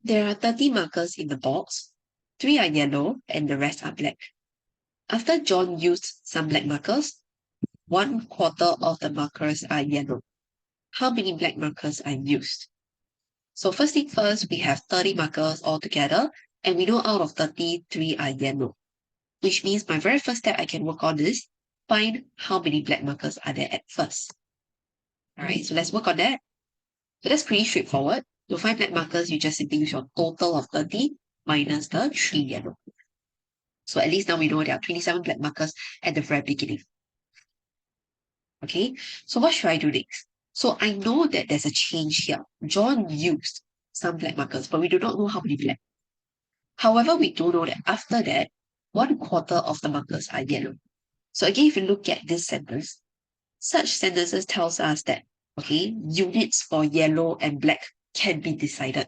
There are 30 markers in the box. 3 are yellow and the rest are black. After John used some black markers, 1/4 of the markers are yellow. How many black markers are used? So first thing first, we have 30 markers altogether, and we know out of 30, 3 are yellow. Which means my very first step I can work on is find how many black markers are there at first. Alright, so let's work on that. So that's pretty straightforward. To find black markers, you just simply use your total of 30 minus the 3 yellow. So at least now we know there are 27 black markers at the very beginning. Okay, so what should I do next? So I know that there's a change here. John used some black markers, but we do not know how many black. However, we do know that after that, 1/4 of the markers are yellow. So again, if you look at this sentence, such sentences tells us that, okay, units for yellow and black can be decided.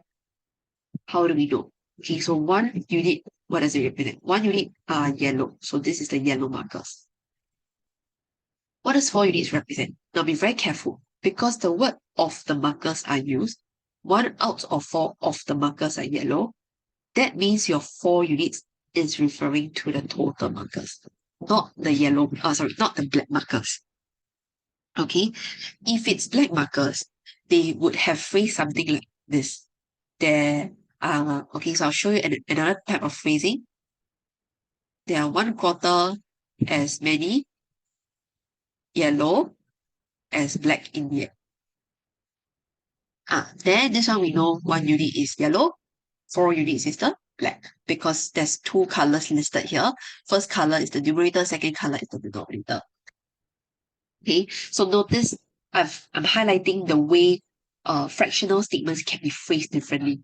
How do we know? Okay, so 1 unit, what does it represent? 1 unit are yellow. So this is the yellow markers. What does 4 units represent? Now be very careful because the word of the markers are used. 1 out of 4 of the markers are yellow. That means your 4 units is referring to the total markers, not the not the black markers. Okay, if it's black markers, they would have phrased something like this. Okay, so I'll show you another type of phrasing. There are 1/4 as many yellow as black in here. Then this one we know 1 unit is yellow, 4 units is the black, because there's 2 colors listed here. First color is the numerator, second color is the denominator. Okay, so notice I'm highlighting the way fractional statements can be phrased differently.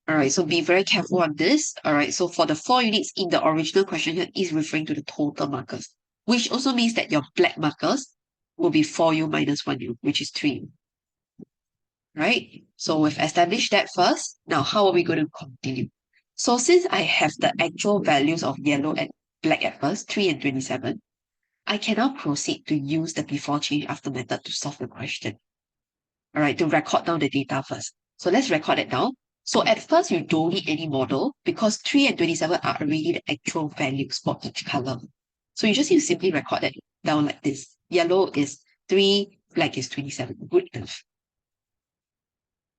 Alright, so be very careful on this. Alright, so for the 4 units in the original question here is referring to the total markers, which also means that your black markers will be 4U minus 1U, which is 3U. Right? So we've established that first. Now, how are we going to continue? So since I have the actual values of yellow and black at first, 3 and 27, I can now proceed to use the before change after method to solve the question. Alright, to record down the data first. So let's record it down. So at first, you don't need any model because 3 and 27 are already the actual values for each color. So you just need to simply record that down like this. Yellow is 3, black is 27. Good enough.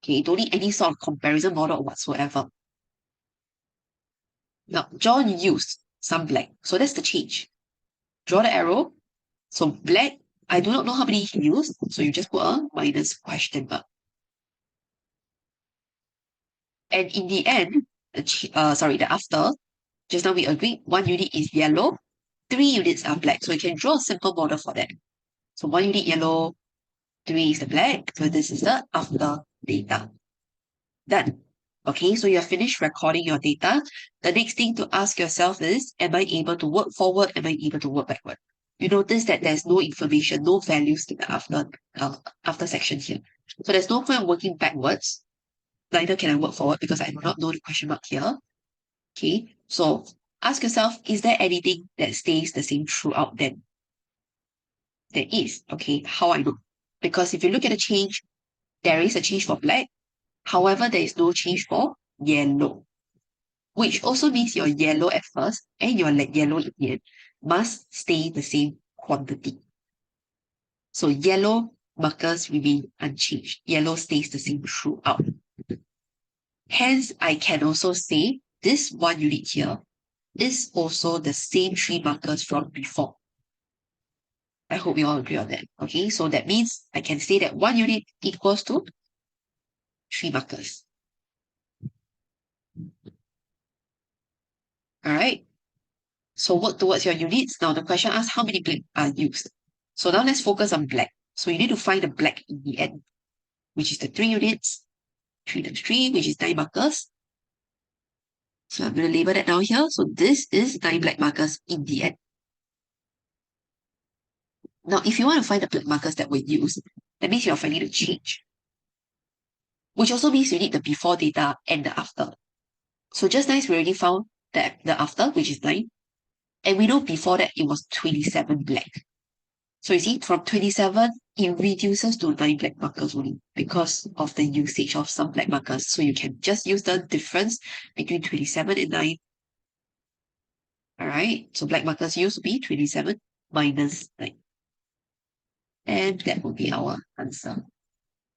Okay, you don't need any sort of comparison model or whatsoever. Now, John used some black. So that's the change. Draw the arrow. So black, I do not know how many he used. So you just put a minus question mark. And in the end, the after, just now we agreed 1 unit is yellow, 3 units are black. So you can draw a simple model for that. So 1 unit yellow, 3 is the black. So this is the after data. Done. Okay, so you have finished recording your data. The next thing to ask yourself is, am I able to work forward? Am I able to work backward? You notice that there's no information, no values in the after section here. So there's no point working backwards. Neither can I work forward because I do not know the question mark here. Okay, so ask yourself, is there anything that stays the same throughout then? There is. Okay, how I know? Because if you look at the change, there is a change for black. However, there is no change for yellow, which also means your yellow at first and your yellow in the end must stay the same quantity. So yellow markers remain unchanged. Yellow stays the same throughout. Hence, I can also say this 1 unit here is also the same 3 markers from before. I hope you all agree on that. Okay, so that means I can say that 1 unit equals to 3 markers. Alright, so work towards your units. Now the question asks how many black are used. So now let's focus on black. So you need to find the black in the end, which is the 3 units. 3 times 3, which is 9 markers. So I'm going to label that down here. So this is 9 black markers in the end. Now, if you want to find the black markers that were used, that means you're finding the change, which also means you need the before data and the after. So just nice, we already found the after, which is 9. And we know before that it was 27 black. So you see, from 27, it reduces to 9 black markers only because of the usage of some black markers. So you can just use the difference between 27 and 9. All right, so black markers used to be 27 minus 9. And that will be our answer.